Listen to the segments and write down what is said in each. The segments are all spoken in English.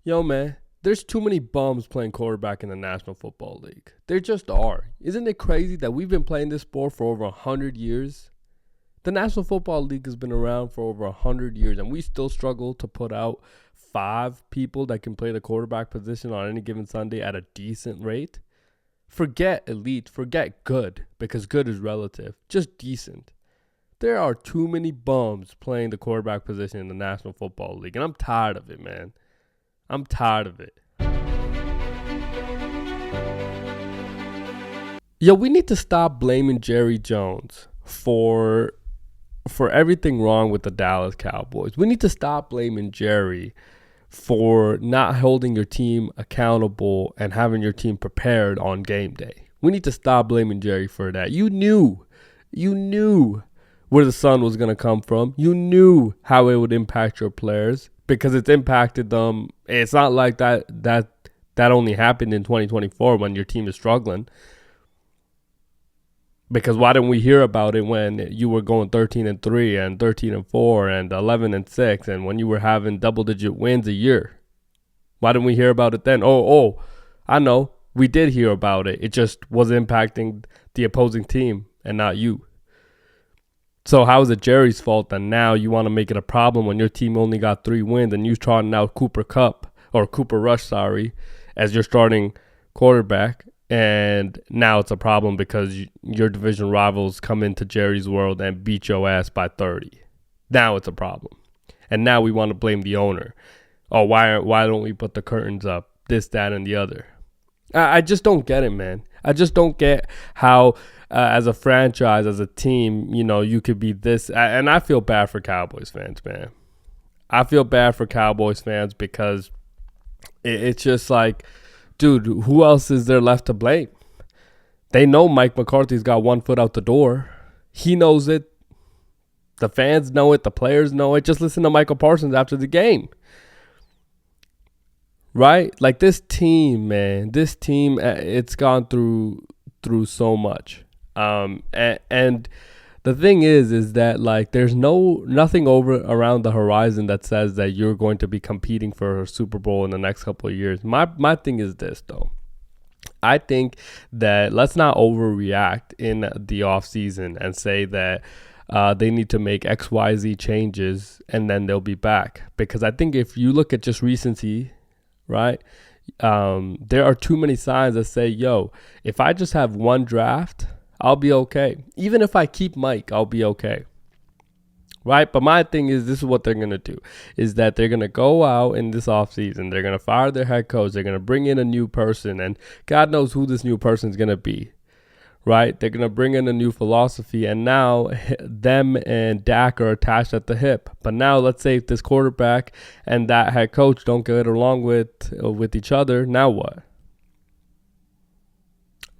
Yo, man, there's too many bums playing quarterback in the National Football League. There just are. Isn't it crazy that we've been playing this sport for over 100 years? The National Football League has been around for over 100 years, and we still struggle to put out 5 people that can play the quarterback position on any given Sunday at a decent rate. Forget elite, forget good, because good is relative. Just decent. There are too many bums playing the quarterback position in the National Football League, and I'm tired of it, man. I'm tired of it. Yo, we need to stop blaming Jerry Jones for everything wrong with the Dallas Cowboys. We need to stop blaming Jerry for not holding your team accountable and having your team prepared on game day. We need to stop blaming Jerry for that. You knew where the sun was going to come from. You knew how it would impact your players because it's impacted them. It's not like that only happened in 2024 when your team is struggling. Because why didn't we hear about it when you were going 13-3 and 13-4 and 11-6 and when you were having double-digit wins a year? Why didn't we hear about it then? Oh, I know. We did hear about it. It just was impacting the opposing team and not you. So how is it Jerry's fault that now you want to make it a problem when your team only got 3 wins and you trotting out Cooper Rush, as your starting quarterback? And now it's a problem because your division rivals come into Jerry's world and beat your ass by 30. Now it's a problem. And now we want to blame the owner. Oh, why don't we put the curtains up? This, that, and the other. I just don't get it, man. I just don't get how, as a franchise, as a team, you could be this. And I feel bad for Cowboys fans, man. I feel bad for Cowboys fans because it's just like, dude, who else is there left to blame? They know Mike McCarthy's got one foot out the door. He knows it. The fans know it. The players know it. Just listen to Michael Parsons after the game. Right? Like this team, man. This team, it's gone through so much. And the thing is that like there's nothing around the horizon that says that you're going to be competing for a Super Bowl in the next couple of years. My thing is this though. I think that let's not overreact in the offseason and say that they need to make XYZ changes and then they'll be back. Because I think if you look at just recency, right, there are too many signs that say, yo, if I just have one draft, I'll be okay. Even if I keep Mike, I'll be okay. Right? But my thing is, this is what they're going to do, is that they're going to go out in this offseason. They're going to fire their head coach. They're going to bring in a new person. And God knows who this new person is going to be. Right? They're going to bring in a new philosophy. And now them and Dak are attached at the hip. But now let's say if this quarterback and that head coach don't get along with each other, now what?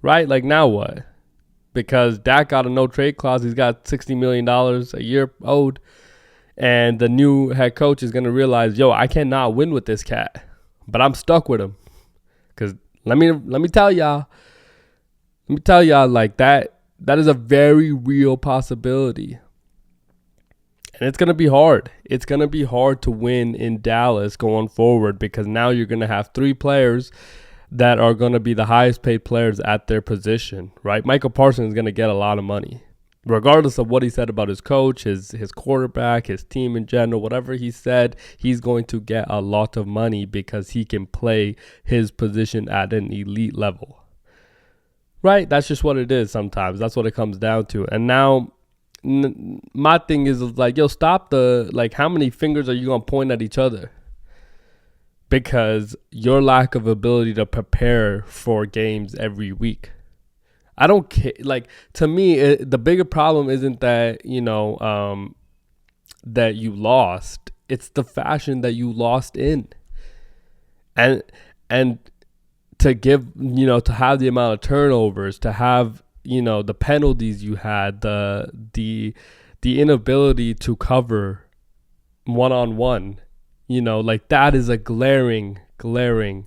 Right? Like now what? Because Dak got a no-trade clause. He's got $60 million a year owed. And the new head coach is going to realize, yo, I cannot win with this cat. But I'm stuck with him. Because let me tell y'all, like that is a very real possibility. And it's going to be hard. It's going to be hard to win in Dallas going forward because now you're going to have 3 players that are going to be the highest paid players at their position, right? Michael Parsons is going to get a lot of money. Regardless of what he said about his coach, his quarterback, his team in general, whatever he said, he's going to get a lot of money because he can play his position at an elite level. Right? That's just what it is sometimes. That's what it comes down to. And now my thing is like, yo, stop how many fingers are you going to point at each other? Because your lack of ability to prepare for games every week. I don't care. Like, to me, the bigger problem isn't that, that you lost. It's the fashion that you lost in. And to give, to have the amount of turnovers, to have, the penalties you had, the inability to cover one-on-one. Like that is a glaring, it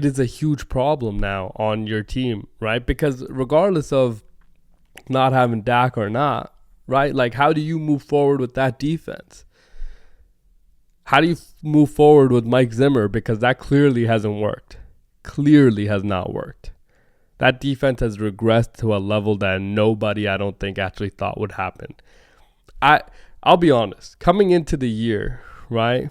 is a huge problem now on your team, right? Because regardless of not having Dak or not, right? Like how do you move forward with that defense? How do you move forward with Mike Zimmer? Because that clearly hasn't worked. Clearly has not worked. That defense has regressed to a level that nobody, I don't think, actually thought would happen. I'll be honest. Coming into the year, right,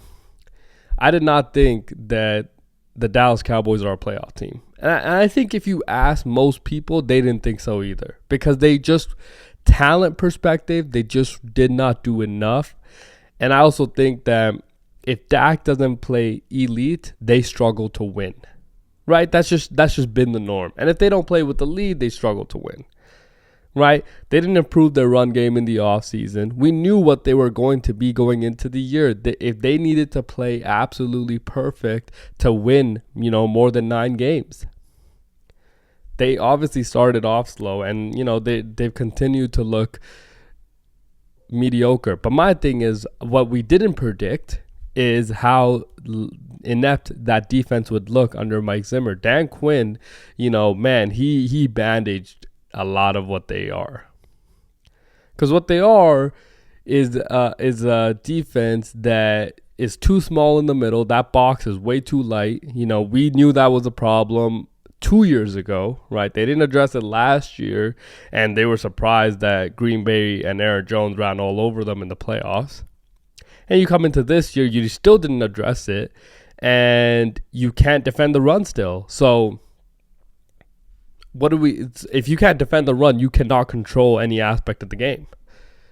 I did not think that the Dallas Cowboys are a playoff team. And I think if you ask most people, they didn't think so either. Because they just, talent perspective, they just did not do enough. And I also think that if Dak doesn't play elite, they struggle to win. Right? That's just been the norm. And if they don't play with the lead, they struggle to win. Right? They didn't improve their run game in the offseason. We knew what they were going to be going into the year. If they needed to play absolutely perfect to win, more than 9 games. They obviously started off slow, and, they've continued to look mediocre. But my thing is, what we didn't predict is how inept that defense would look under Mike Zimmer. Dan Quinn, he bandaged a lot of what they are. Because what they are is a defense that is too small in the middle. That box is way too light. We knew that was a problem 2 years ago, right? They didn't address it last year, and they were surprised that Green Bay and Aaron Jones ran all over them in the playoffs. And you come into this year, you still didn't address it, and you can't defend the run still. So if you can't defend the run, you cannot control any aspect of the game.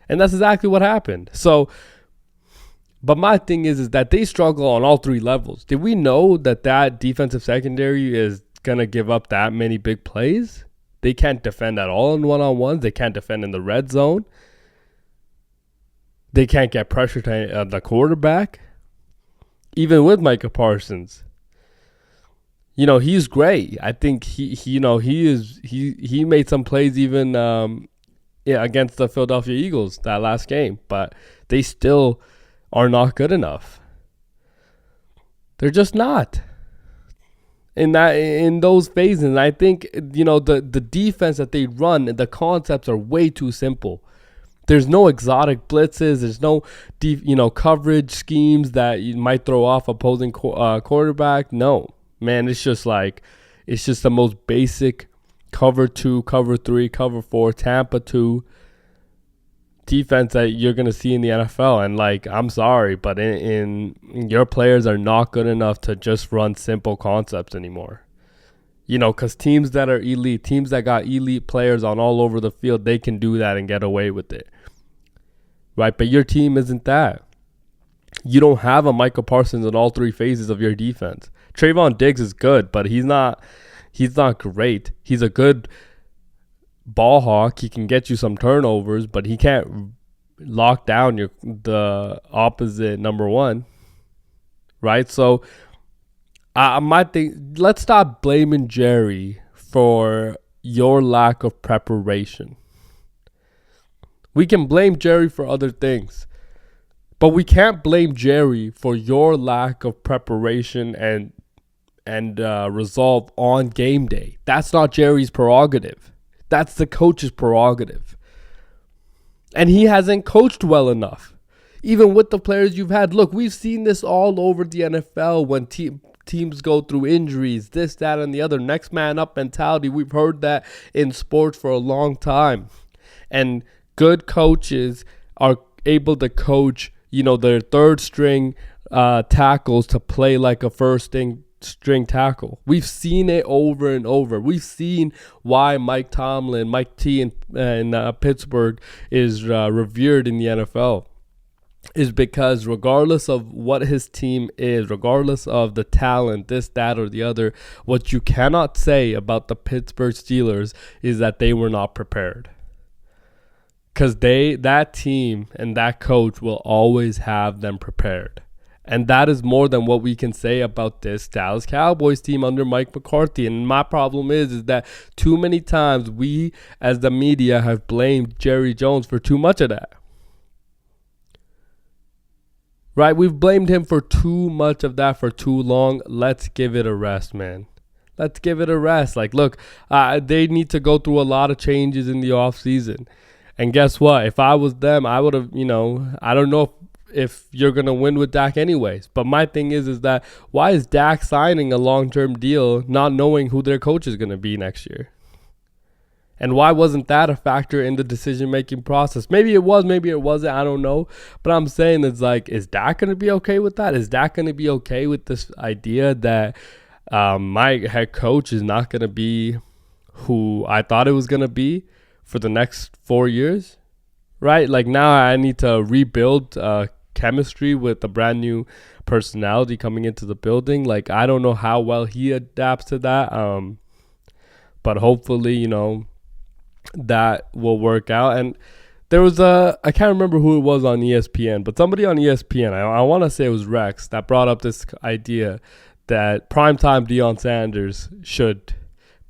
And that's exactly what happened. So, but my thing is that they struggle on all 3 levels. Did we know that defensive secondary is going to give up that many big plays? They can't defend at all in one-on-ones. They can't defend in the red zone. They can't get pressure to the quarterback. Even with Micah Parsons. He's great. I think he made some plays even against the Philadelphia Eagles that last game, but they still are not good enough. They're just not. In those phases, and I think the defense that they run, the concepts are way too simple. There's no exotic blitzes. There's no coverage schemes that you might throw off opposing quarterback. No, man, it's just the most basic cover 2, cover 3, cover 4, Tampa 2 defense that you're gonna see in the NFL. And I'm sorry, but in your players are not good enough to just run simple concepts anymore. Because teams that are elite, teams that got elite players on all over the field, they can do that and get away with it. Right? But your team isn't that. You don't have a Michael Parsons in all 3 phases of your defense. Trayvon Diggs is good, but he's not great. He's a good ball hawk. He can get you some turnovers, but he can't lock down the opposite number 1. Right? So my thing, let's stop blaming Jerry for your lack of preparation. We can blame Jerry for other things, but we can't blame Jerry for your lack of preparation and resolve on game day. That's not Jerry's prerogative. That's the coach's prerogative. And he hasn't coached well enough, even with the players you've had. Look, we've seen this all over the NFL when teams go through injuries, this, that, and the other. Next man up mentality. We've heard that in sports for a long time. And good coaches are able to coach, their third string tackles to play like a first string tackle. We've seen it over and over. We've seen why Mike T in Pittsburgh is revered in the NFL. Is because regardless of what his team is, regardless of the talent, this, that, or the other, what you cannot say about the Pittsburgh Steelers is that they were not prepared. Because that team and that coach will always have them prepared. And that is more than what we can say about this Dallas Cowboys team under Mike McCarthy. And my problem is that too many times we, as the media, have blamed Jerry Jones for too much of that. Right? We've blamed him for too much of that for too long. Let's give it a rest, man. Let's give it a rest. Look, they need to go through a lot of changes in the offseason. And guess what? If I was them, I would have, I don't know if you're going to win with Dak anyways. But my thing is that why is Dak signing a long-term deal not knowing who their coach is going to be next year? And why wasn't that a factor in the decision-making process? Maybe it was, maybe it wasn't. I don't know. But I'm saying it's like, is Dak going to be okay with that? Is Dak going to be okay with this idea that my head coach is not going to be who I thought it was going to be for the next 4 years? Right? Like now I need to rebuild chemistry with a brand new personality coming into the building. Like I don't know how well he adapts to that. But hopefully, that will work out. And there was I can't remember who it was on ESPN, but somebody on ESPN, I want to say it was Rex, that brought up this idea that primetime Deion Sanders should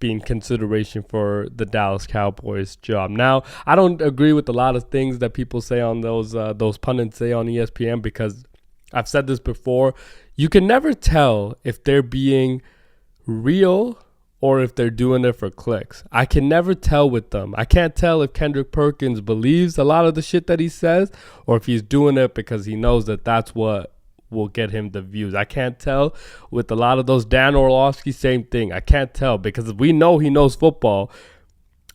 be in consideration for the Dallas Cowboys job. Now, I don't agree with a lot of things that people say on those pundits say on ESPN, because I've said this before. You can never tell if they're being real or if they're doing it for clicks. I can never tell with them. I can't tell if Kendrick Perkins believes a lot of the shit that he says or if he's doing it because he knows that that's what will get him the views. I can't tell with a lot of those. Dan Orlovsky, same thing. I can't tell because we know he knows football,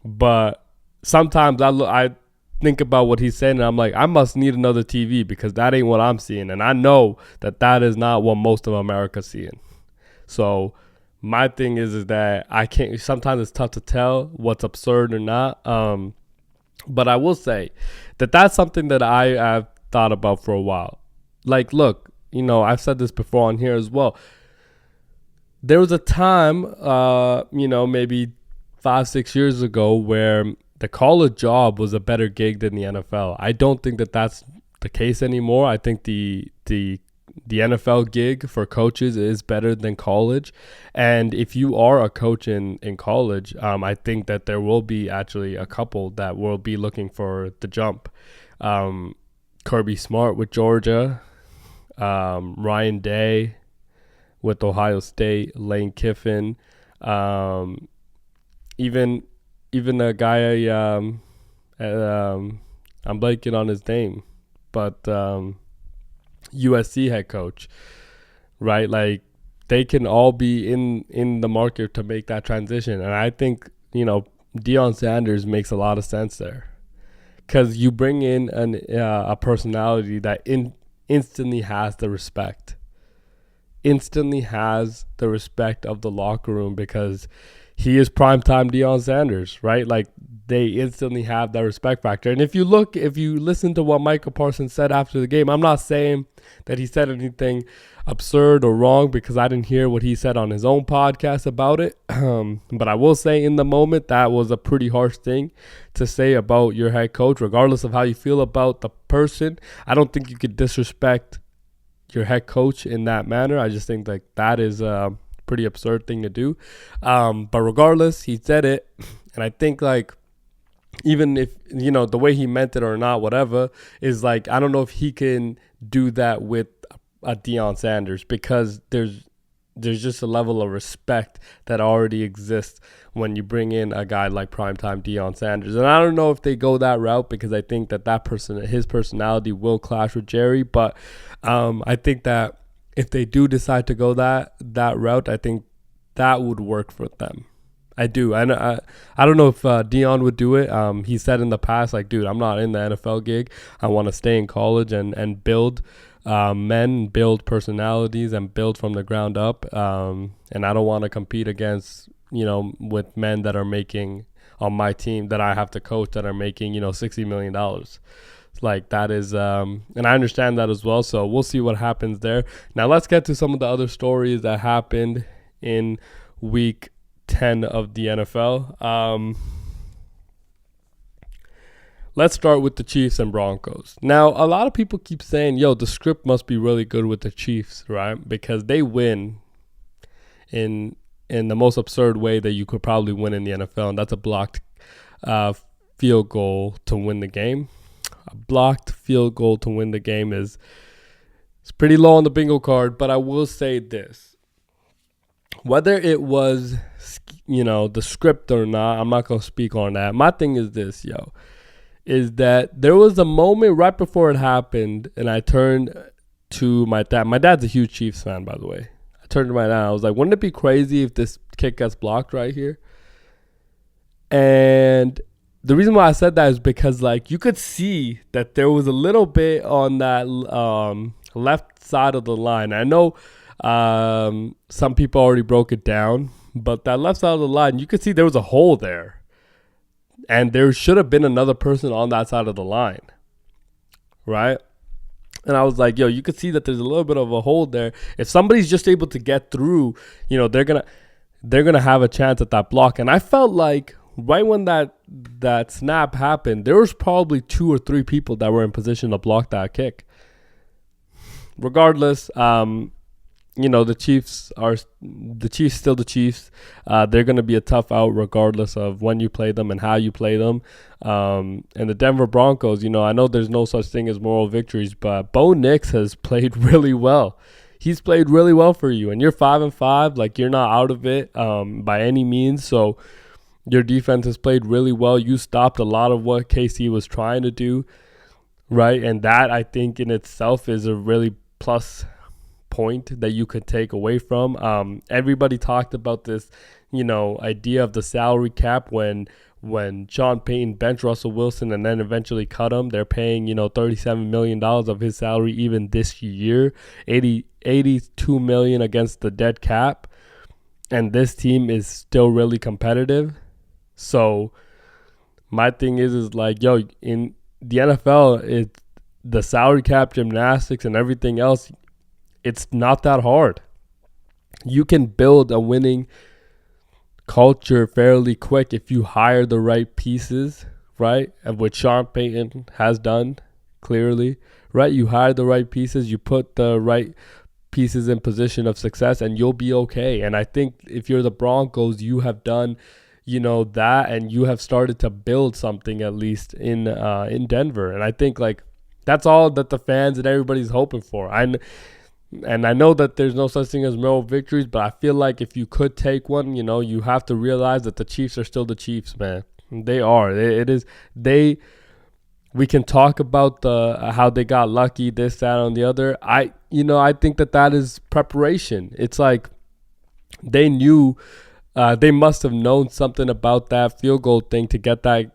but sometimes I think about what he's saying and I'm like, I must need another TV because that ain't what I'm seeing. And I know that that is not what most of America's seeing. So my thing is that I can't, sometimes it's tough to tell what's absurd or not. But I will say that that's something that I have thought about for a while. Like, look, I've said this before on here as well. There was a time, maybe 5-6 years ago where the college job was a better gig than the NFL. I don't think that that's the case anymore. I think the NFL gig for coaches is better than college. And if you are a coach in college, I think that there will be actually a couple that will be looking for the jump. Kirby Smart with Georgia, Ryan Day with Ohio State, Lane Kiffin, even a guy, I'm blanking on his name, but USC head coach, right? Like they can all be in the market to make that transition. And I think, Deion Sanders makes a lot of sense there because you bring in a personality that instantly has the respect of the locker room because he is primetime Deion Sanders, right? Like they instantly have that respect factor. And if you listen to what Michael Parsons said after the game, I'm not saying that he said anything absurd or wrong because I didn't hear what he said on his own podcast about it. But I will say in the moment, that was a pretty harsh thing to say about your head coach, regardless of how you feel about the person. I don't think you could disrespect your head coach in that manner. I just think like that is a pretty absurd thing to do. But regardless, he said it. And I think like, even if, the way he meant it or not, whatever, is like, I don't know if he can do that with a Deion Sanders because there's just a level of respect that already exists when you bring in a guy like primetime Deion Sanders. And I don't know if they go that route because I think that person, his personality will clash with Jerry. But I think that if they do decide to go that route, I think that would work for them. I do. I don't know if Deion would do it. He said in the past, like, dude, I'm not in the NFL gig. I want to stay in college and build men, build personalities, and build from the ground up. And I don't want to compete against, with men that are making on my team that I have to coach that are making, $60 million. Like that is, and I understand that as well. So we'll see what happens there. Now let's get to some of the other stories that happened in week 10 of the NFL. Let's start with the Chiefs and Broncos. Now, a lot of people keep saying, the script must be really good with the Chiefs, right? Because they win in the most absurd way that you could probably win in the NFL, and that's a blocked field goal to win the game. A blocked field goal to win the game is pretty low on the bingo card, but I will say this. Whether it was, the script or not, I'm not going to speak on that. My thing is this, is that there was a moment right before it happened, and I turned to my dad. My dad's a huge Chiefs fan, by the way. I turned to my dad. I was like, wouldn't it be crazy if this kick gets blocked right here? And the reason why I said that is because, like, you could see that there was a little bit on that left side of the line. I know some people already broke it down, but that left side of the line, you could see there was a hole there. And there should have been another person on that side of the line, right? And I was like, yo, you could see that there's a little bit of a hole there. If somebody's just able to get through, they're gonna have a chance at that block. And I felt like right when that snap happened, there was probably 2 or 3 people that were in position to block that kick. Regardless, the Chiefs still the Chiefs. They're going to be a tough out regardless of when you play them and how you play them. And the Denver Broncos, I know there's no such thing as moral victories, but Bo Nix has played really well. He's played really well for you, and you're 5-5. Like, you're not out of it by any means. So your defense has played really well. You stopped a lot of what KC was trying to do, right? And that, I think, in itself is a really plus point that you could take away from. Everybody talked about this, idea of the salary cap when Sean Payton benched Russell Wilson and then eventually cut him. They're paying, $37 million of his salary even this year, $82 million against the dead cap. And this team is still really competitive. So my thing is like, yo, in the NFL, it's the salary cap gymnastics and everything else. It's not that hard. You can build a winning culture fairly quick if you hire the right pieces, right? And what Sean Payton has done, clearly, right? You hire the right pieces, you put the right pieces in position of success, and you'll be okay. And I think if you're the Broncos, you have done, that, and you have started to build something at least in Denver. And I think, like, that's all that the fans and everybody's hoping for. And I know that there's no such thing as moral victories, but I feel like if you could take one, you have to realize that the Chiefs are still the Chiefs, man. They are. We can talk about how they got lucky, this, that, and the other. I think that is preparation. It's like they knew, they must have known something about that field goal thing to get that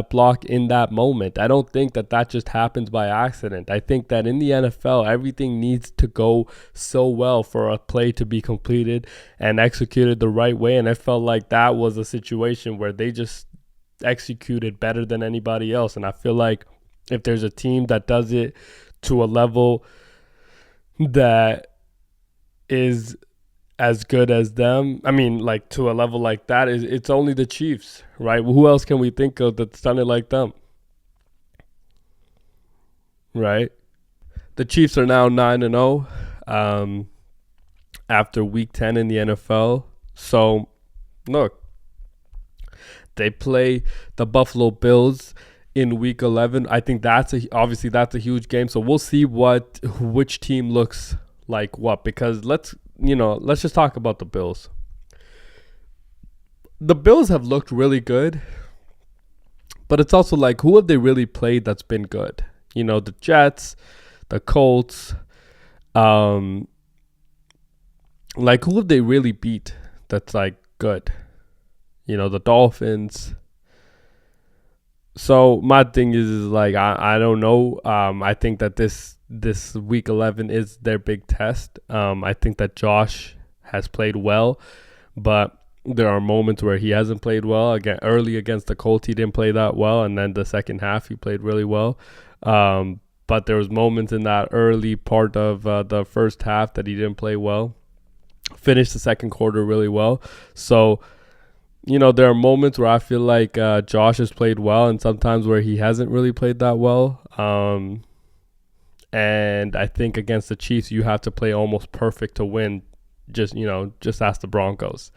block in that moment. I don't think that just happens by accident. I think that in the NFL, everything needs to go so well for a play to be completed and executed the right way. And I felt like that was a situation where they just executed better than anybody else. And I feel like if there's a team that does it to a level that is as good as them, I mean, like, to a level like that, it's only the Chiefs, right? Who else can we think of that's done it like them, right? The Chiefs are now 9-0 after Week 10 in the NFL. So, look, they play the Buffalo Bills in Week 11. I think that's a huge game. So we'll see which team looks like what, because let's just talk about the Bills. The Bills have looked really good, but it's also like, who have they really played that's been good? The Jets, the Colts, like, who have they really beat that's, like, good? The Dolphins. So my thing is like, I don't know. I think that this Week 11 is their big test. I think that Josh has played well, but there are moments where he hasn't played well. Again, early against the Colts, he didn't play that well, and then the second half, he played really well. But there was moments in that early part of the first half that he didn't play well. Finished the second quarter really well. So, there are moments where I feel like Josh has played well, and sometimes where he hasn't really played that well. And I think against the Chiefs, you have to play almost perfect to win. Just ask the Broncos.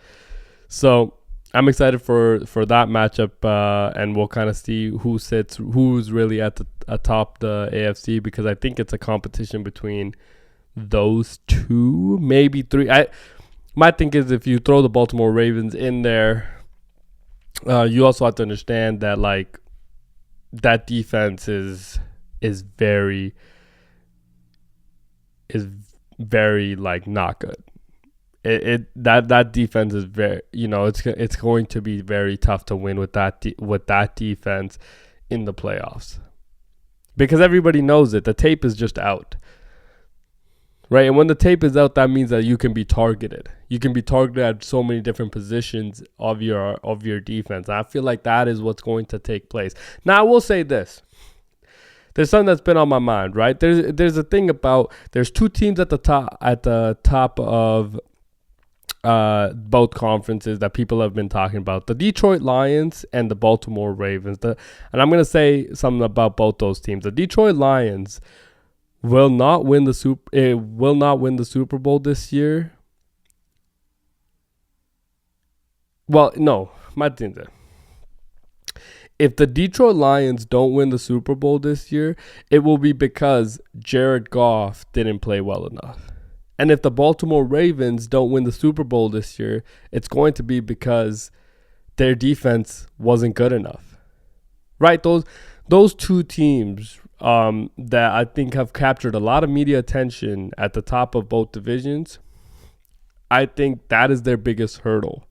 So I'm excited for that matchup, and we'll kind of see who's really at the atop the AFC, because I think it's a competition between those two, maybe three. My thing is, if you throw the Baltimore Ravens in there, you also have to understand that, like, that defense is very is very like not good. That defense is very, it's going to be very tough to win with that defense in the playoffs, because everybody knows it. The tape is just out, right? And when the tape is out, that means that you can be targeted. You can be targeted at so many different positions of your defense. And I feel like that is what's going to take place. Now, I will say this. There's something that's been on my mind, right? There's a thing about, there's two teams at the top of both conferences that people have been talking about: the Detroit Lions and the Baltimore Ravens. And I'm going to say something about both those teams. The Detroit Lions will not win the Super Bowl this year. Well, no, my team. If the Detroit Lions don't win the Super Bowl this year, it will be because Jared Goff didn't play well enough. And if the Baltimore Ravens don't win the Super Bowl this year, it's going to be because their defense wasn't good enough. Right? Those two teams that I think have captured a lot of media attention at the top of both divisions, I think that is their biggest hurdle,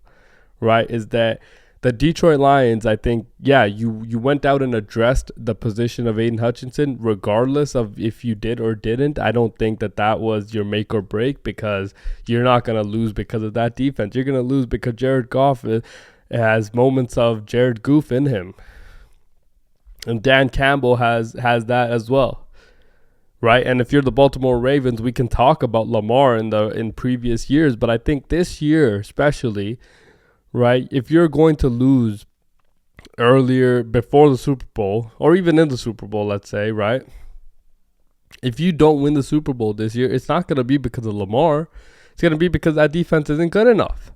right? Is that the Detroit Lions, I think, you went out and addressed the position of Aiden Hutchinson, regardless of if you did or didn't. I don't think that was your make or break, because you're not going to lose because of that defense. You're going to lose because Jared Goff has moments of Jared Goof in him. And Dan Campbell has that as well, right? And if you're the Baltimore Ravens, we can talk about Lamar in previous years, but I think this year especially, right, if you're going to lose earlier, before the Super Bowl, or even in the Super Bowl, let's say, right? If you don't win the Super Bowl this year, it's not going to be because of Lamar. It's going to be because that defense isn't good enough.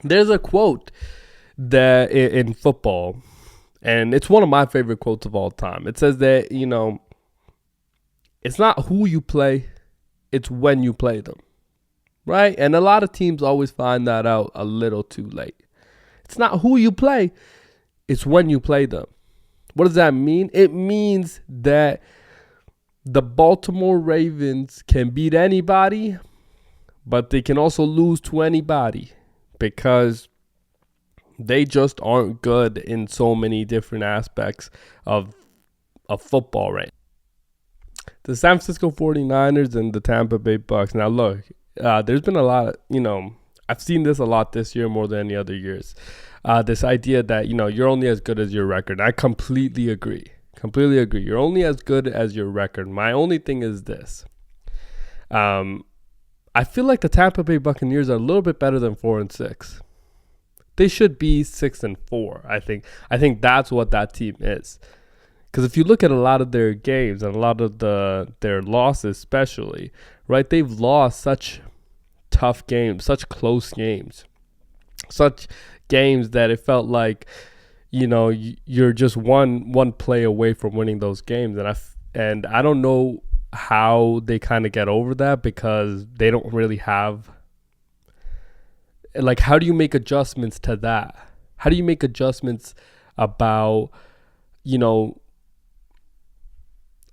There's a quote that in football, and it's one of my favorite quotes of all time. It says that, it's not who you play, it's when you play them. Right? And a lot of teams always find that out a little too late. It's not who you play, it's when you play them. What does that mean? It means that the Baltimore Ravens can beat anybody, but they can also lose to anybody, because they just aren't good in so many different aspects of football, right? The San Francisco 49ers and the Tampa Bay Bucks. Now, look, there's been a lot, I've seen this a lot this year more than any other years. This idea that, you're only as good as your record. I completely agree. You're only as good as your record. My only thing is this. I feel like the Tampa Bay Buccaneers are a little bit better than 4-6. They should be 6-4. I think that's what that team is. Because if you look at a lot of their games and a lot of their losses especially, right, they've lost such tough games, such close games, such games that it felt like, you're just one play away from winning those games. And I don't know how they kind of get over that, because they don't really have, like, how do you make adjustments to that? How do you make adjustments about,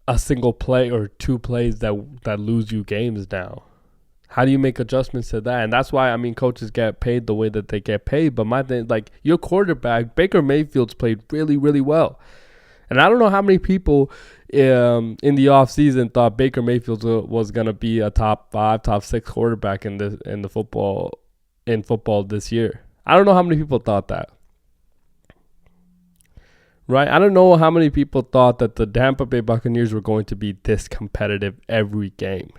a single play or two plays that lose you games now? How do you make adjustments to that? And that's why, coaches get paid the way that they get paid. But my thing, like, your quarterback, Baker Mayfield's played really, really well. And I don't know how many people in the offseason thought Baker Mayfield was going to be a top 5, top 6 quarterback in football this year. I don't know how many people thought that. Right? I don't know how many people thought that the Tampa Bay Buccaneers were going to be this competitive every game.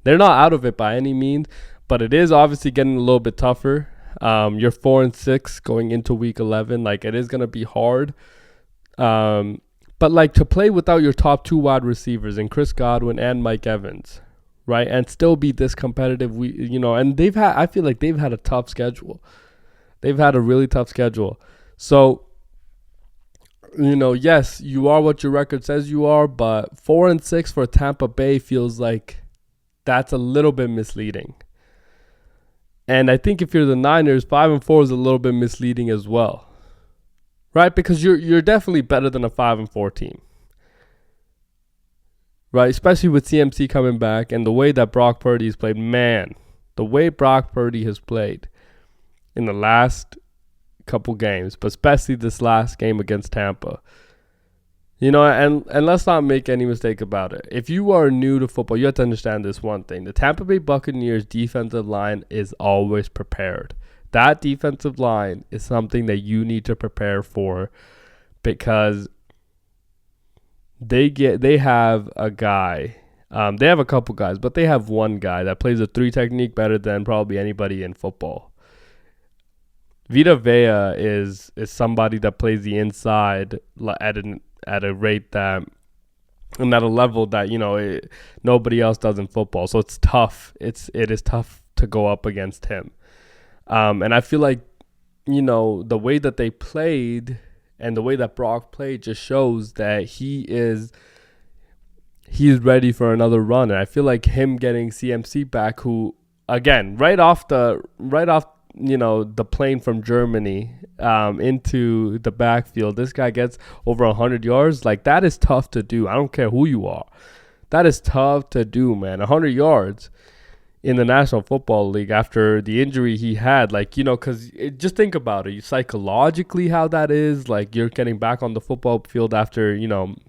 They're not out of it by any means, but it is obviously getting a little bit tougher. You're 4-6 going into week 11. Like, it is going to be hard. But like, to play without your top 2 wide receivers in Chris Godwin and Mike Evans, right, and still be this competitive, and I feel like they've had a tough schedule. They've had a really tough schedule. So, yes, you are what your record says you are, but 4-6 for Tampa Bay feels like that's a little bit misleading. And I think if you're the Niners, 5-4 is a little bit misleading as well. right? Because you're definitely better than a 5-4 team, right? Especially with CMC coming back and the way that Brock Purdy has played. Man, the way Brock Purdy has played in the last couple games, but especially this last game against Tampa. And let's not make any mistake about it. If you are new to football, you have to understand this one thing. The Tampa Bay Buccaneers defensive line is always prepared. That defensive line is something that you need to prepare for, because they have a guy. They have a couple guys, but they have one guy that plays a 3 technique better than probably anybody in football. Vita Vea is somebody that plays the inside at a rate that, and at a level that nobody else does in football. So it's tough. It is tough to go up against him. And I feel like the way that they played and the way that Brock played just shows that he's ready for another run. And I feel like him getting CMC back, who again right off the plane from Germany into the backfield, this guy gets over 100 yards. Like, that is tough to do. I don't care who you are. That is tough to do, man. 100 yards in the National Football League after the injury he had. Like, because just think about it. Psychologically how that is. Like, you're getting back on the football field after,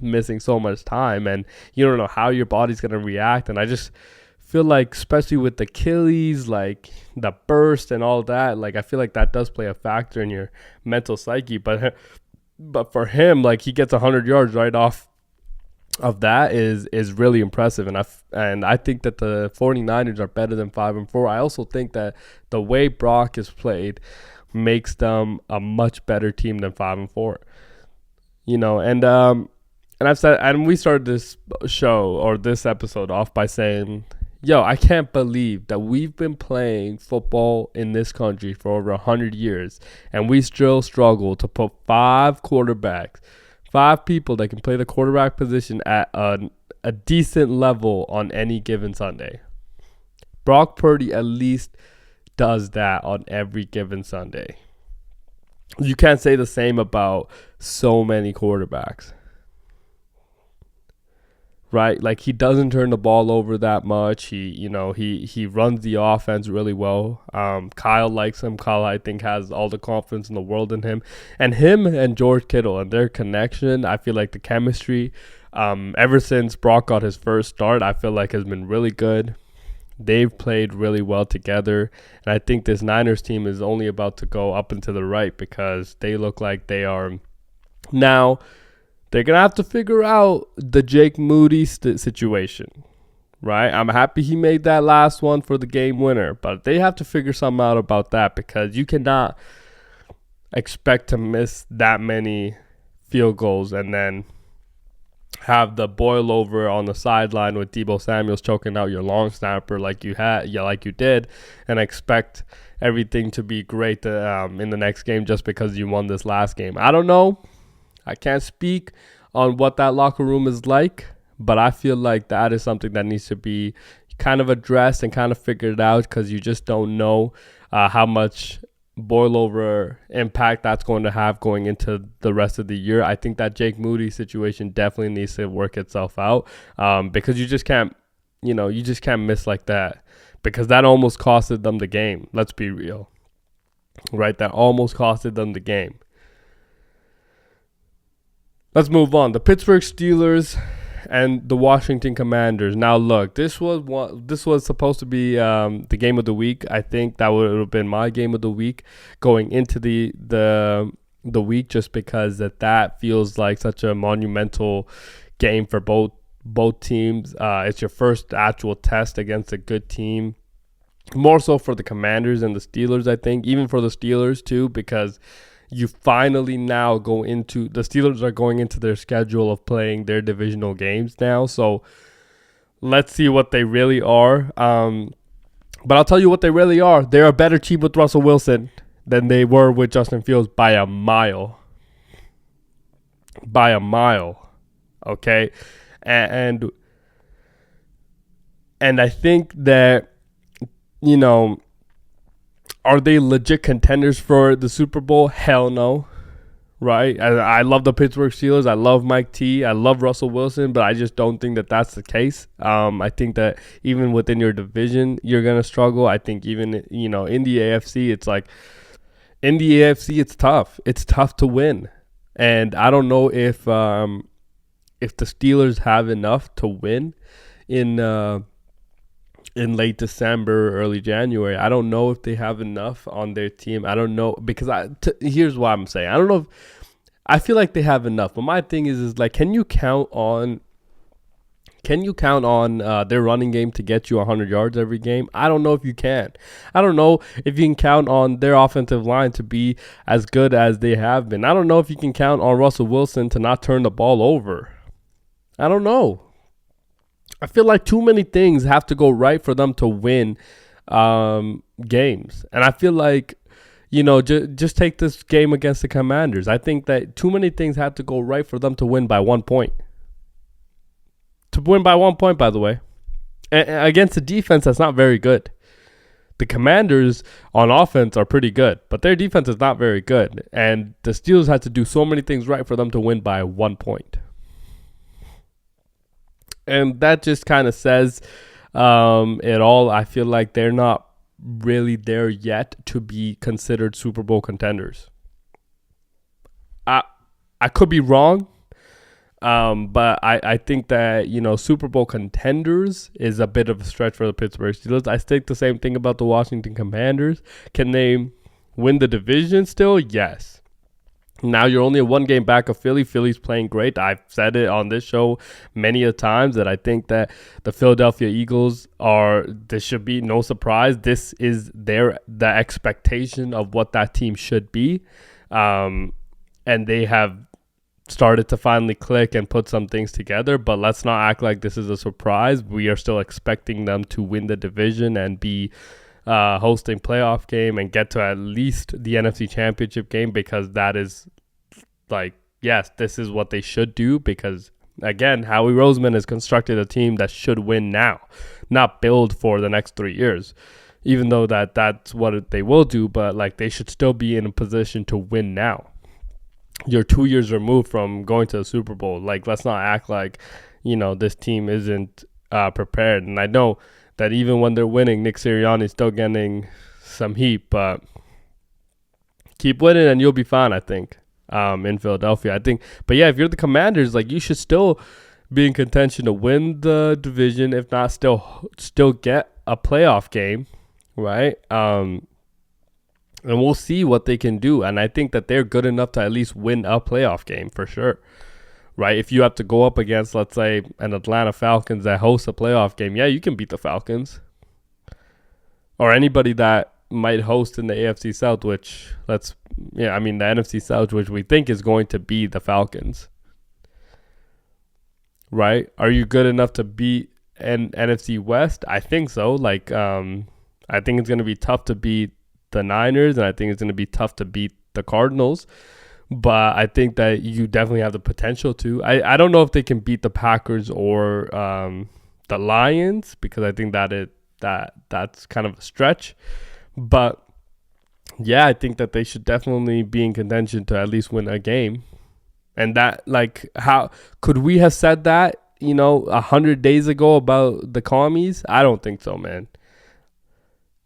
missing so much time. And you don't know how your body's going to react. And I just feel like, especially with the Achilles, like the burst and all that, like I feel like that does play a factor in your mental psyche. But for him, like, he gets 100 yards right off of that is really impressive. And I think that the 49ers are better than 5-4. I also think that the way Brock is played makes them a much better team than 5-4. And I've said, and we started this show or this episode off by saying, I can't believe that we've been playing football in this country for over 100 years, and we still struggle to put 5 quarterbacks, 5 people that can play the quarterback position at a decent level on any given Sunday. Brock Purdy at least does that on every given Sunday. You can't say the same about so many quarterbacks. Right, like, he doesn't turn the ball over that much. He runs the offense really well. Kyle likes him. Kyle, I think, has all the confidence in the world in him. And him and George Kittle and their connection, I feel like the chemistry, ever since Brock got his first start, I feel like has been really good. They've played really well together. And I think this Niners team is only about to go up and to the right, because they look like they are now. They're going to have to figure out the Jake Moody situation, right? I'm happy he made that last one for the game winner, but they have to figure something out about that, because you cannot expect to miss that many field goals and then have the boil over on the sideline with Deebo Samuels choking out your long snapper like you did, and expect everything to be great in the next game just because you won this last game. I don't know. I can't speak on what that locker room is like, but I feel like that is something that needs to be kind of addressed and kind of figured out, because you just don't know how much boil-over impact that's going to have going into the rest of the year. I think that Jake Moody situation definitely needs to work itself out, because you just can't miss like that, because that almost costed them the game. Let's be real, right? That almost costed them the game. Let's move on. The Pittsburgh Steelers and the Washington Commanders. Now, look, this was supposed to be the game of the week. I think that would have been my game of the week going into the week, just because that feels like such a monumental game for both teams. It's your first actual test against a good team. More so for the Commanders and the Steelers, I think. Even for the Steelers, too, because you finally now the Steelers are going into their schedule of playing their divisional games now. So let's see what they really are. But I'll tell you what they really are. They're a better team with Russell Wilson than they were with Justin Fields by a mile. By a mile. Okay? And I think that, are they legit contenders for the Super Bowl? Hell no. right? I love the Pittsburgh Steelers. I love Mike T. I love Russell Wilson, but I just don't think that that's the case. I think that even within your division, you're going to struggle. I think even, you know, in the AFC, it's like, in the AFC, it's tough. It's tough to win. And I don't know if the Steelers have enough to win in late December, early January. I don't know if they have enough on their team. I don't know, because here's what I'm saying. I don't know if I feel like they have enough, but my thing is like, can you count on their running game to get you 100 yards every game? I don't know if you can. I don't know if you can count on their offensive line to be as good as they have been. I don't know if you can count on Russell Wilson to not turn the ball over. I don't know. I feel like too many things have to go right for them to win games. And I feel like, you know, just take this game against the Commanders. I think that too many things have to go right for them to win by 1 point. To win by 1 point, by the way. And against a defense that's not very good. The Commanders on offense are pretty good, but their defense is not very good. And the Steelers had to do so many things right for them to win by 1 point. And that just kind of says it all. I feel like they're not really there yet to be considered Super Bowl contenders. I could be wrong, but I think that, you know, Super Bowl contenders is a bit of a stretch for the Pittsburgh Steelers. I think the same thing about the Washington Commanders. Can they win the division still? Yes. Now you're only a 1 game back of Philly. Philly's playing great. I've said it on this show many a times that I think that the Philadelphia Eagles this should be no surprise. This is the expectation of what that team should be. And they have started to finally click and put some things together, but let's not act like this is a surprise. We are still expecting them to win the division and be hosting playoff game and get to at least the NFC Championship game, because that is like, yes, this is what they should do, because again, Howie Roseman has constructed a team that should win now, not build for the next 3 years, even though that's what they will do, but like they should still be in a position to win now. You're 2 years removed from going to the Super Bowl. Like, let's not act like, you know, this team isn't prepared. And I know that even when they're winning, Nick Sirianni is still getting some heat, but keep winning and you'll be fine, I think, in Philadelphia. I think, but yeah, if you're the Commanders, like, you should still be in contention to win the division, if not still get a playoff game, right? And we'll see what they can do. And I think that they're good enough to at least win a playoff game for sure. Right, if you have to go up against, let's say, an Atlanta Falcons that hosts a playoff game, yeah, you can beat the Falcons. Or anybody that might host in the AFC South, the NFC South, which we think is going to be the Falcons. Right? Are you good enough to beat an NFC West? I think so. Like, I think it's going to be tough to beat the Niners, and I think it's going to be tough to beat the Cardinals. But I think that you definitely have the potential to. I don't know if they can beat the Packers or the Lions, because I think that's kind of a stretch. But yeah, I think that they should definitely be in contention to at least win a game. And that, like, how could we have said that, 100 days ago about the commies? I don't think so, man.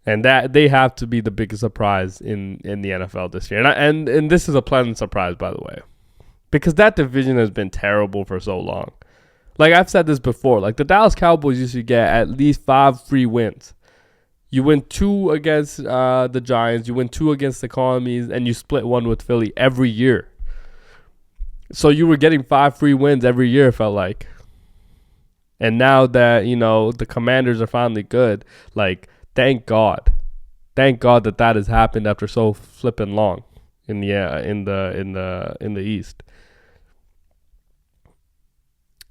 And that they have to be the biggest surprise in the NFL this year. And this is a pleasant surprise, by the way, because that division has been terrible for so long. Like, I've said this before, like, the Dallas Cowboys used to get at least 5 free wins. You win 2 against the Giants, you win 2 against the commies, and you split 1 with Philly every year. So you were getting 5 free wins every year, it felt like. And now that, the Commanders are finally good, like, thank God that has happened after so flippin' long in the East.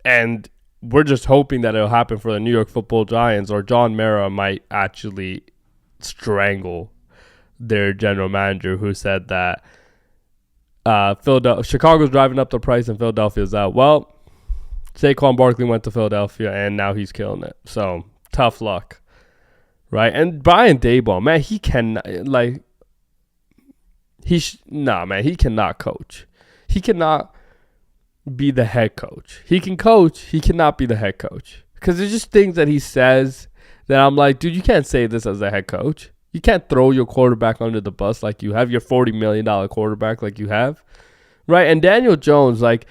And we're just hoping that it'll happen for the New York Football Giants, or John Mara might actually strangle their general manager, who said that Chicago's driving up the price and Philadelphia's out. Well, Saquon Barkley went to Philadelphia and now he's killing it. So tough luck. Right, and Brian Daboll, man, he cannot coach. he cannot be the head coach. He can coach. He cannot be the head coach. Because there's just things that he says that I'm like, dude, you can't say this as a head coach. You can't throw your quarterback under the bus like you have, your $40 million quarterback like you have. Right? And Daniel Jones, like,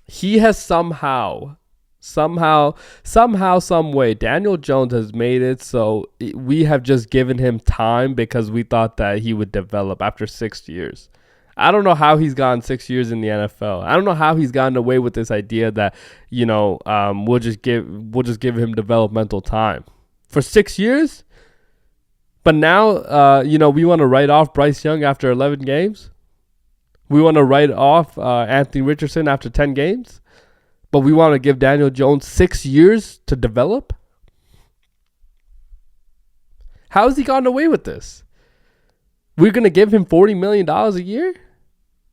he has somehow, some way, Daniel Jones has made it so we have just given him time because we thought that he would develop after 6 years. I don't know how he's gotten 6 years in the NFL. I don't know how he's gotten away with this idea that, we'll just give him developmental time for 6 years. But now, we want to write off Bryce Young after 11 games. We want to write off Anthony Richardson after 10 games. But we want to give Daniel Jones 6 years to develop. How has he gotten away with this? We're going to give him $40 million a year?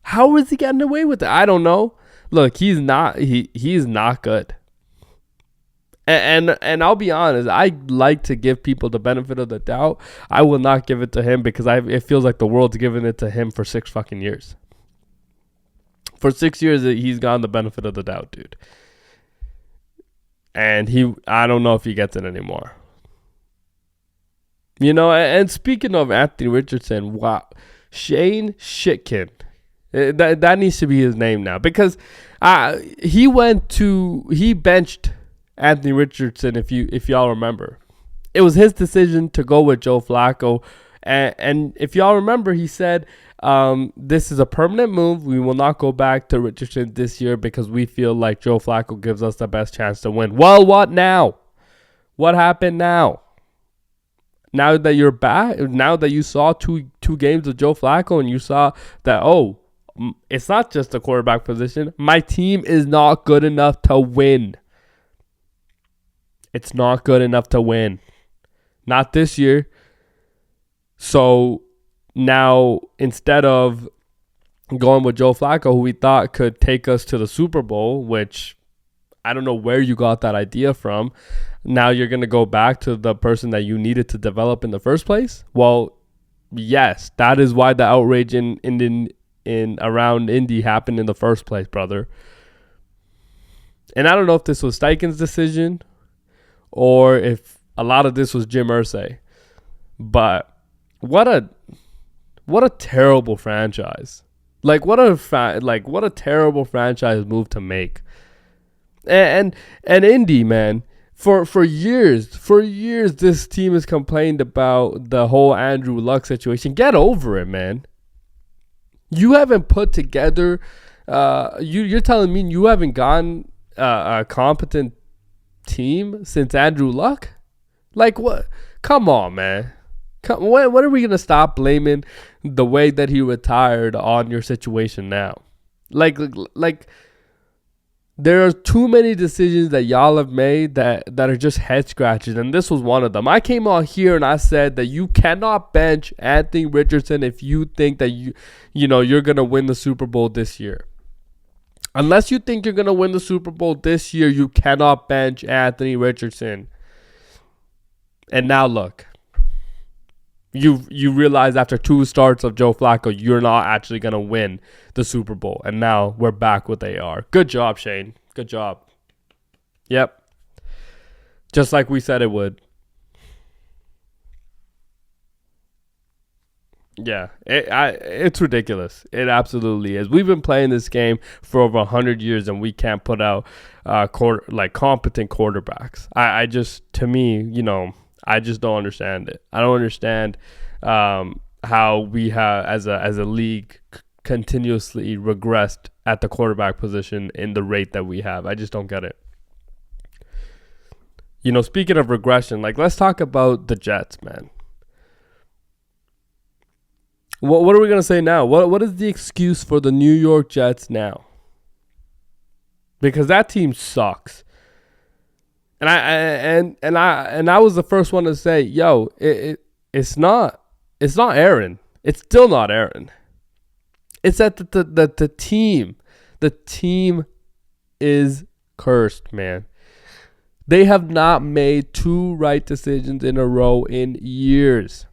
How is he getting away with it? I don't know. Look, he's not good. And I'll be honest, I like to give people the benefit of the doubt. I will not give it to him because it feels like the world's giving it to him for 6 fucking years. For 6 years, he's gotten the benefit of the doubt, dude. And I don't know if he gets it anymore. And speaking of Anthony Richardson, wow. Shane Shitkin. That needs to be his name now. Because he benched Anthony Richardson, if y'all remember. It was his decision to go with Joe Flacco. And if y'all remember, he said, this is a permanent move. We will not go back to Richardson this year because we feel like Joe Flacco gives us the best chance to win. Well, what now? What happened now? Now that you're back, now that you saw two games of Joe Flacco and you saw that, it's not just the quarterback position. My team is not good enough to win. It's not good enough to win. Not this year. So now, instead of going with Joe Flacco, who we thought could take us to the Super Bowl, which I don't know where you got that idea from, now you're going to go back to the person that you needed to develop in the first place? Well, yes, that is why the outrage in around Indy happened in the first place, brother. And I don't know if this was Steichen's decision or if a lot of this was Jim Irsay. But what a terrible franchise. What a terrible franchise move to make. And Indy, man, for years, this team has complained about the whole Andrew Luck situation. Get over it, man. You haven't put together. You're telling me you haven't gotten a competent team since Andrew Luck? Like what? Come on, man. When are we gonna stop blaming the way that he retired on your situation now? Like there are too many decisions that y'all have made that are just head scratches, and this was one of them. I came on here and I said that you cannot bench Anthony Richardson if you think that you're gonna win the Super Bowl this year. Unless you think you're gonna win the Super Bowl this year, you cannot bench Anthony Richardson. And now look. You realize after 2 starts of Joe Flacco, you're not actually going to win the Super Bowl. And now we're back with AR. Good job, Shane. Good job. Yep. Just like we said it would. Yeah, it's ridiculous. It absolutely is. We've been playing this game for over 100 years, and we can't put out competent quarterbacks. I just don't understand it. I don't understand how we have, as a league, continuously regressed at the quarterback position in the rate that we have. I just don't get it. Speaking of regression, let's talk about the Jets, man. What are we gonna say now? What is the excuse for the New York Jets now? Because that team sucks. And I was the first one to say, yo, it's not Aaron. It's still not Aaron. It's that the team is cursed, man. They have not made 2 right decisions in a row in years.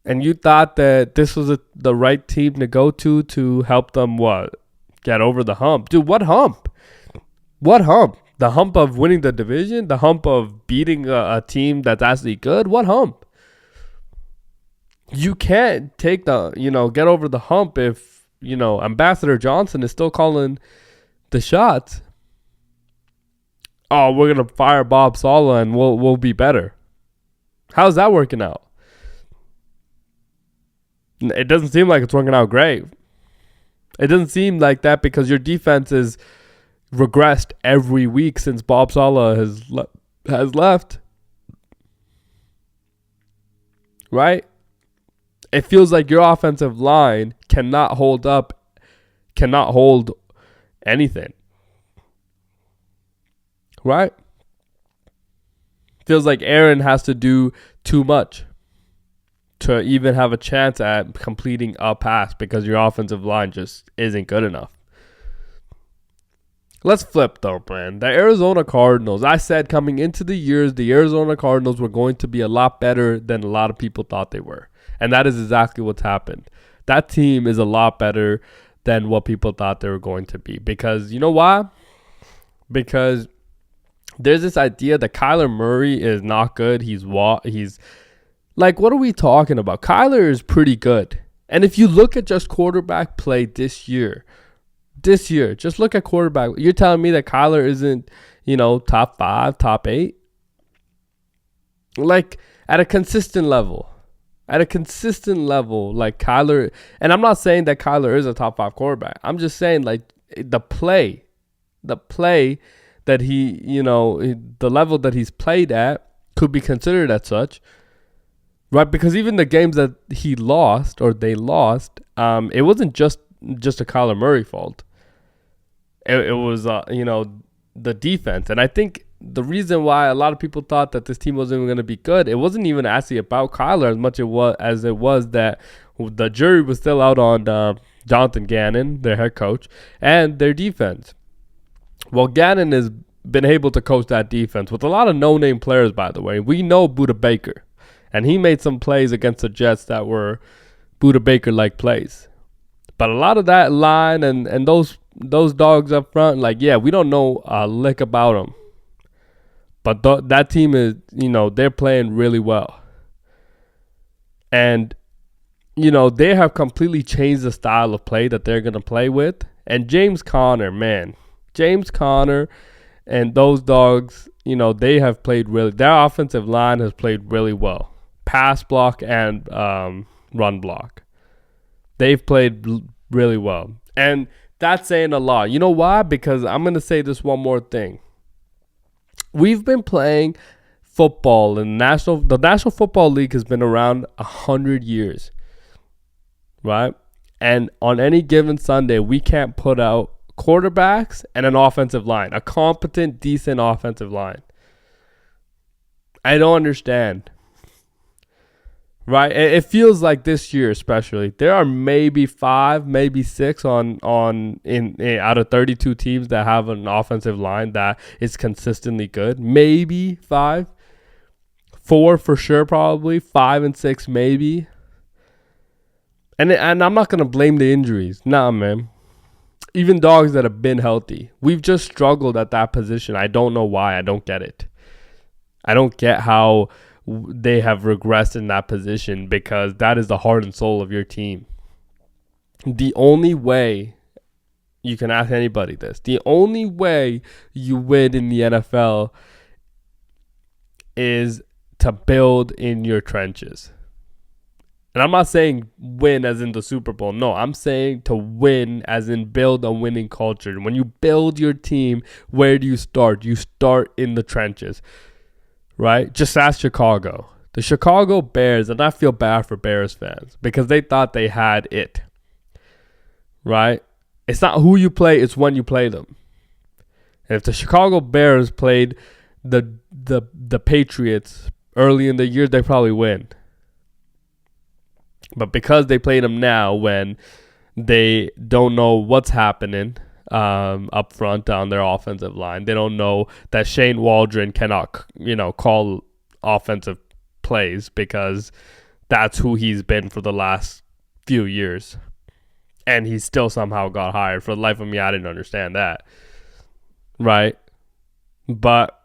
And you thought that this was the right team to go to help them what? Get over the hump. Dude, what hump? What hump? The hump of winning the division? The hump of beating a team that's actually good? What hump? You can't take get over the hump if, Ambassador Johnson is still calling the shots. Oh, we're going to fire Bob Saleh and we'll be better. How's that working out? It doesn't seem like it's working out great. It doesn't seem like that because your defense is regressed every week since Bob Saleh has left. Right? It feels like your offensive line cannot hold anything. Right? Feels like Aaron has to do too much to even have a chance at completing a pass because your offensive line just isn't good enough. Let's flip though, man. The Arizona Cardinals, I said coming into the years, the Arizona Cardinals were going to be a lot better than a lot of people thought they were. And that is exactly what's happened. That team is a lot better than what people thought they were going to be. Because you know why? Because there's this idea that Kyler Murray is not good. He's like, what are we talking about? Kyler is pretty good. And if you look at just quarterback play this year, just look at quarterback. You're telling me that Kyler isn't, top 5, top 8? Like, at a consistent level, like Kyler. And I'm not saying that Kyler is a top 5 quarterback. I'm just saying, like, the play that he, the level that he's played at could be considered as such. Right, because even the games that they lost, it wasn't just a Kyler Murray fault. It was, the defense. And I think the reason why a lot of people thought that this team wasn't going to be good, it wasn't even actually about Kyler as much as it was that the jury was still out on Jonathan Gannon, their head coach, and their defense. Well, Gannon has been able to coach that defense with a lot of no-name players, by the way. We know Budda Baker. And he made some plays against the Jets that were Budda Baker-like plays. But a lot of that line and those dogs up front, we don't know a lick about them. But that team is, they're playing really well. And, they have completely changed the style of play that they're going to play with. And James Conner and those dogs, they have played their offensive line has played really well. Pass block and run block. They've played really well. And that's saying a lot. You know why? Because I'm going to say this one more thing. We've been playing football in the National Football League has been around 100 years. Right? And on any given Sunday, we can't put out quarterbacks and an offensive line, a competent, decent offensive line. I don't understand. Right? It feels like this year especially, there are maybe 5, maybe 6 out of 32 teams that have an offensive line that is consistently good. Maybe 5. 4 for sure probably. 5 and 6 maybe. And I'm not going to blame the injuries. Nah, man. Even dogs that have been healthy. We've just struggled at that position. I don't know why. I don't get it. I don't get how they have regressed in that position because that is the heart and soul of your team. The only way, you can ask anybody this, the only way you win in the NFL is to build in your trenches. And I'm not saying win as in the Super Bowl. No, I'm saying to win as in build a winning culture. When you build your team, where do you start? You start in the trenches. Right? Just ask Chicago. The Chicago Bears, and I feel bad for Bears fans because they thought they had it. Right? It's not who you play, it's when you play them. And if the Chicago Bears played the Patriots early in the year, they probably win. But because they played them now when they don't know what's happening up front on their offensive line. They don't know that Shane Waldron cannot, call offensive plays because that's who he's been for the last few years. And he still somehow got hired. For the life of me, I didn't understand that. Right? But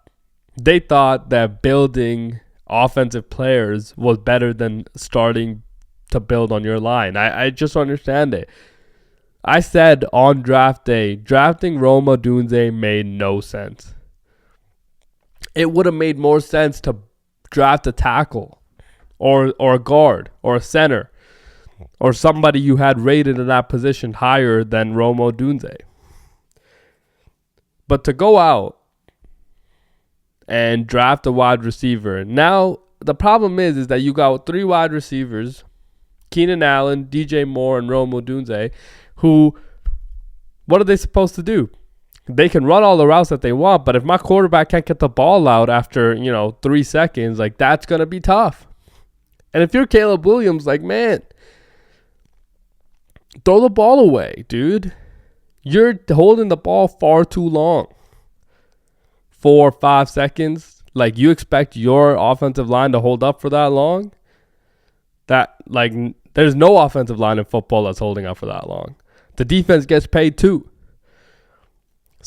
they thought that building offensive players was better than starting to build on your line. I just understand it. I said on draft day, drafting Rome Odunze made no sense. It would have made more sense to draft a tackle or a guard or a center or somebody you had rated in that position higher than Rome Odunze. But to go out and draft a wide receiver, now the problem is that you got 3 wide receivers, Keenan Allen, DJ Moore, and Rome Odunze, who, what are they supposed to do? They can run all the routes that they want, but if my quarterback can't get the ball out after, 3 seconds, like, that's going to be tough. And if you're Caleb Williams, like, man, throw the ball away, dude. You're holding the ball far too long. 4 or 5 seconds. Like, you expect your offensive line to hold up for that long? There's no offensive line in football that's holding up for that long. The defense gets paid too.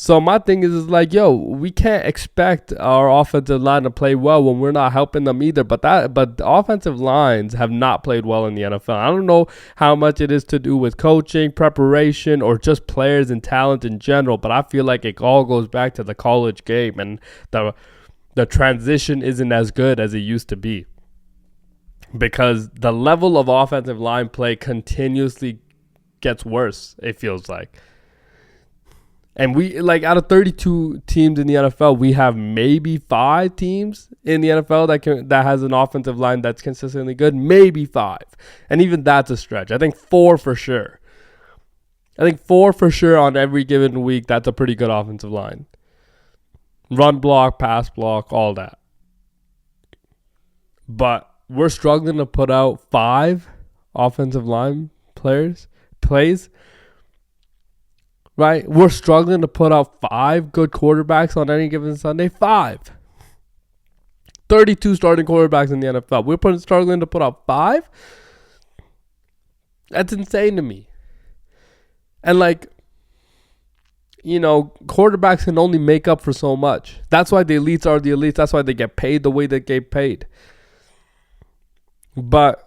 So my thing is we can't expect our offensive line to play well when we're not helping them either. But the offensive lines have not played well in the NFL. I don't know how much it is to do with coaching, preparation, or just players and talent in general. But I feel like it all goes back to the college game, and the transition isn't as good as it used to be. Because the level of offensive line play continuously gets worse, it feels like. And we, out of 32 teams in the NFL, we have maybe 5 teams in the NFL that has an offensive line that's consistently good. Maybe 5. And even that's a stretch. I think 4 for sure. On every given week, that's a pretty good offensive line. Run block, pass block, all that. But we're struggling to put out 5 offensive line plays. Right? We're struggling to put out 5 good quarterbacks on any given Sunday. 5. 32 starting quarterbacks in the NFL. We're struggling to put out 5? That's insane to me. And quarterbacks can only make up for so much. That's why the elites are the elites. That's why they get paid the way they get paid. But,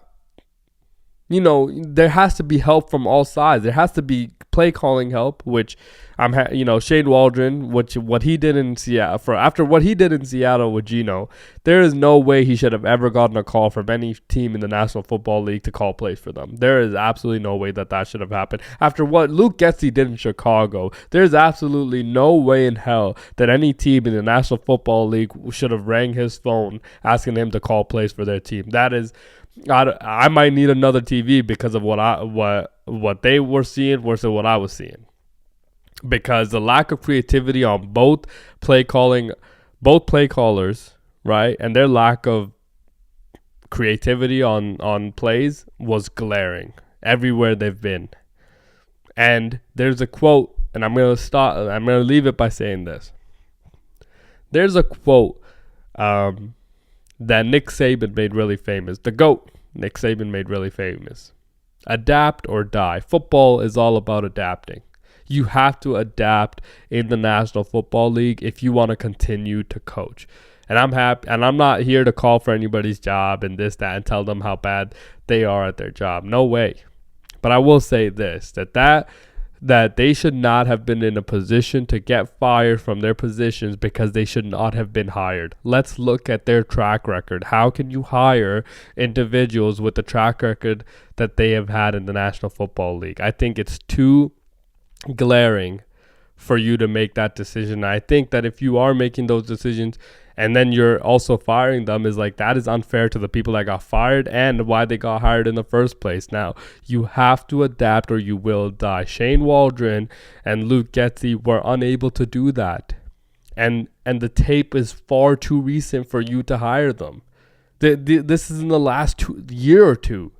there has to be help from all sides. There has to be play calling help, which Shane Waldron, what he did in Seattle, after what he did in Seattle with Geno, there is no way he should have ever gotten a call from any team in the National Football League to call plays for them. There is absolutely no way that should have happened. After what Luke Getsy did in Chicago, there's absolutely no way in hell that any team in the National Football League should have rang his phone asking him to call plays for their team. That is, I might need another TV because of what they were seeing versus what I was seeing. Because the lack of creativity on both players, right, and their lack of creativity on plays was glaring everywhere they've been. And there's a quote, and I'm gonna leave it by saying this. There's a quote that Nick Saban made really famous. The GOAT, Nick Saban, made really famous. Adapt or die. Football is all about adapting. You have to adapt in the National Football League if you want to continue to coach. And I'm happy, and I'm not here to call for anybody's job and this, that, and tell them how bad they are at their job. No way. But I will say this, that they should not have been in a position to get fired from their positions because they should not have been hired. Let's look at their track record. How can you hire individuals with the track record that they have had in the National Football League? I think it's too glaring for you to make that decision. I think that if you are making those decisions and then you're also firing them, that is unfair to the people that got fired and why they got hired in the first place. Now, you have to adapt or you will die. Shane Waldron and Luke Getsy were unable to do that. And the tape is far too recent for you to hire them. This is in the last year or two,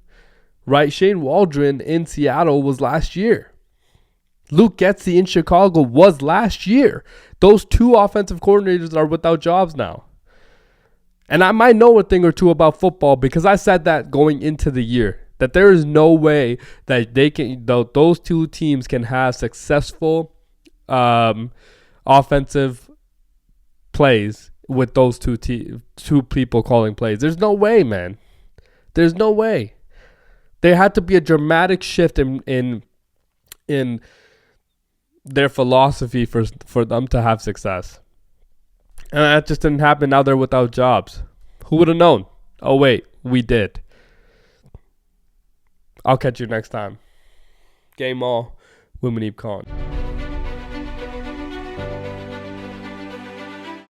right? Shane Waldron in Seattle was last year. Luke Getsy in Chicago was last year. Those 2 offensive coordinators are without jobs now. And I might know a thing or two about football because I said that going into the year, that there is no way that those two teams can have successful offensive plays with those two people calling plays. There's no way, man. There's no way. There had to be a dramatic shift in their philosophy for them to have success. And that just didn't happen. Now they're without jobs. Who would have known? Oh, wait, we did. I'll catch you next time. Game all with Muneeb Khan.